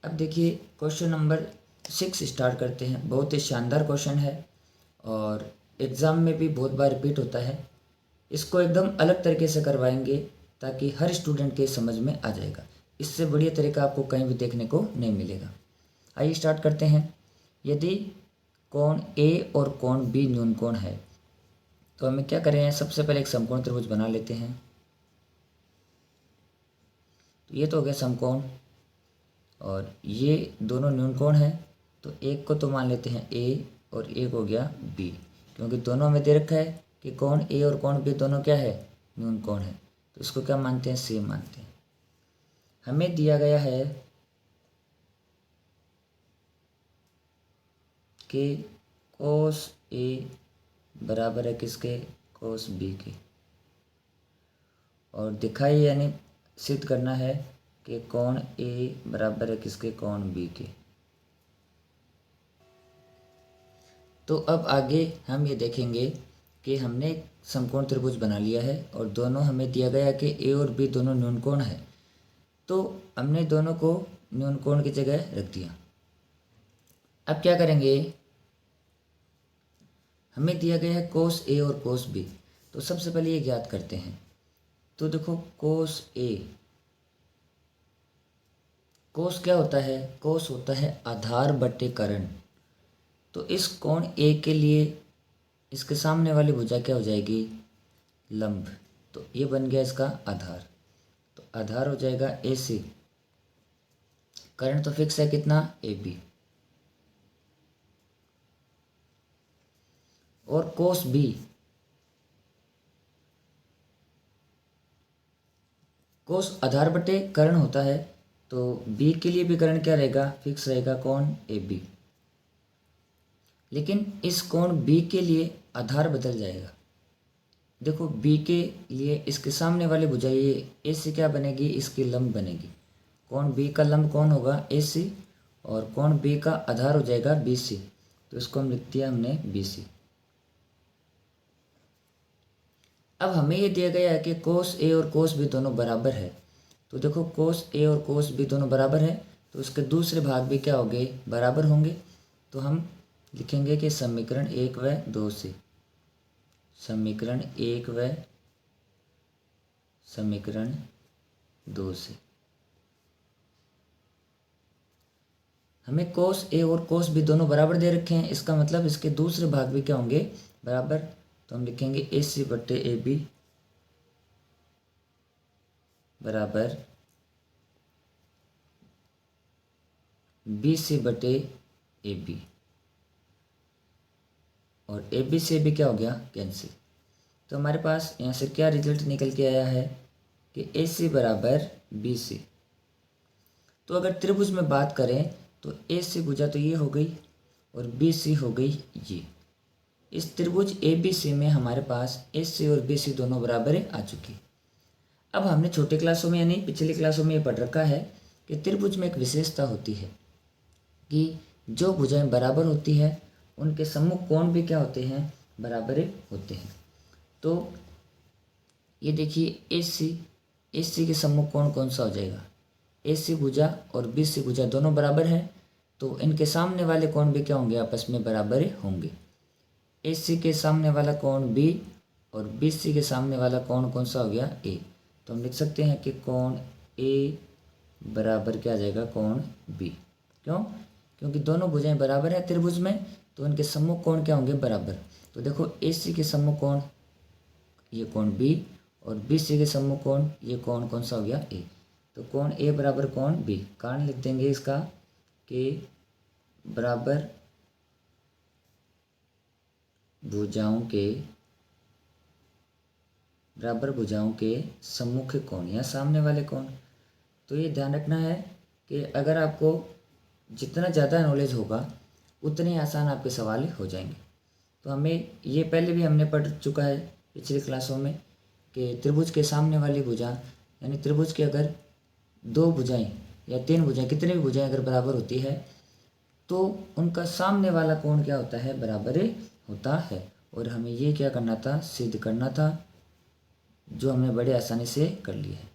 अब देखिए question number 6 start करते हैं। बहुत ही शानदार क्वेश्चन है और एग्ज़ाम में भी बहुत बार रिपीट होता है। इसको एकदम अलग तरीके से करवाएंगे ताकि हर स्टूडेंट के समझ में आ जाएगा। इससे बढ़िया तरीका आपको कहीं भी देखने को नहीं मिलेगा। आइए स्टार्ट करते हैं। यदि कोण ए और कोण बी न्यून कोण है तो हमें क्या करें, सबसे पहले एक समकोण त्रिभुज बना लेते हैं। तो ये तो हो गया समकोण और ये दोनों न्यून कोण है। तो एक को तो मान लेते हैं ए और एक हो गया बी, क्योंकि दोनों में दे रखा है कि कोण ए और कोण बी दोनों क्या है, न्यून कोण है। तो इसको क्या मानते हैं, सेम मानते हैं। हमें दिया गया है कि कोस ए बराबर है किसके, कोस बी के। और दिखाई यानी सिद्ध करना है कि कोण ए बराबर है किसके, कोण बी के। तो अब आगे हम ये देखेंगे कि हमने एक समकोण त्रिभुज बना लिया है और दोनों हमें दिया गया कि ए और बी दोनों न्यून कोण है। तो हमने दोनों को न्यून कोण की जगह रख दिया। अब क्या करेंगे, हमें दिया गया है कोस ए और कोस बी। तो सबसे पहले ये ज्ञात करते हैं। तो देखो कोस ए, कोस क्या होता है, कोस होता है आधार बटे कर्ण। तो इस कोण ए के लिए इसके सामने वाली भुजा क्या हो जाएगी, लंब। तो ये बन गया इसका आधार। तो आधार हो जाएगा ए सी, कर्ण तो फिक्स है कितना, ए बी। और कोस बी, कोस आधार बटे कर्ण होता है। तो बी के लिए भी कर्ण क्या रहेगा, फिक्स रहेगा, कोण ए बी। लेकिन इस कोण बी के लिए आधार बदल जाएगा। देखो बी के लिए इसके सामने वाली भुजा ये ए सी क्या बनेगी, इसकी लंब बनेगी। कोण बी का लंब कौन होगा, ए सी। और कोण बी का आधार हो जाएगा बी सी। तो इसको हम लिख दिया हमने बी सी। अब हमें ये दिया गया है कि कोस ए और कोस बी दोनों बराबर है। तो देखो कोस ए और कोस बी दोनों बराबर है, तो उसके दूसरे भाग भी क्या होंगे, बराबर होंगे। तो हम लिखेंगे कि समीकरण 1 व 2 से, समीकरण 1 व समीकरण 2 से हमें कोस ए और कोस बी दोनों बराबर दे रखे हैं। इसका मतलब इसके दूसरे भाग भी क्या होंगे, बराबर। तो हम लिखेंगे ए सी बटे ए बी बराबर बी सी बटे ए बी। और ए बी से भी क्या हो गया, कैंसिल। तो हमारे पास यहाँ से क्या रिजल्ट निकल के आया है कि ए सी बराबर बी सी। तो अगर त्रिभुज में बात करें तो ए सी भुजा तो ये हो गई और बी सी हो गई ये। इस त्रिभुज ए बी सी में हमारे पास ए सी और बी सी दोनों बराबर आ चुकी। अब हमने छोटे क्लासों में यानी पिछली क्लासों में ये पढ़ रखा है कि त्रिभुज में एक विशेषता होती है कि जो भुजाएं बराबर होती है उनके सम्मुख कोण भी क्या होते हैं, बराबर होते हैं। तो ये देखिए ए सी के सम्मुख कोण कौन सा हो जाएगा, ए सी भुजा और बी सी भुजा दोनों बराबर है। तो इनके सामने वाले कोण भी क्या होंगे, आपस में बराबर होंगे। ए सी के सामने वाला कोण बी और बी सी के सामने वाला कोण कौन सा हो गया, ए। तो हम लिख सकते हैं कि कोण ए बराबर क्या आ जाएगा, कोण बी। क्यों, क्योंकि दोनों भुजाएं बराबर है त्रिभुज में, तो इनके सम्मुख कोण क्या होंगे, बराबर। तो देखो ए सी के सम्मुख कोण ये कोण बी और बी सी के सम्मुख कोण ये कोण कौन सा हो गया, ए। तो कोण ए बराबर कोण बी। कारण लिख देंगे इसका कि बराबर भुजाओं के सम्मुख कोण या सामने वाले कोण। तो ये ध्यान रखना है कि अगर आपको जितना ज़्यादा नॉलेज होगा उतने आसान आपके सवाल हो जाएंगे। तो हमें ये पहले भी हमने पढ़ चुका है पिछली क्लासों में कि त्रिभुज के सामने वाली भुजा यानी त्रिभुज के अगर 2 भुजाएं या 3 भुजाएं, कितनी भी भुजाएं अगर बराबर होती है तो उनका सामने वाला कोण क्या होता है, बराबर होता है। और हमें ये क्या करना था, सिद्ध करना था, जो हमने बड़े आसानी से कर लिया है।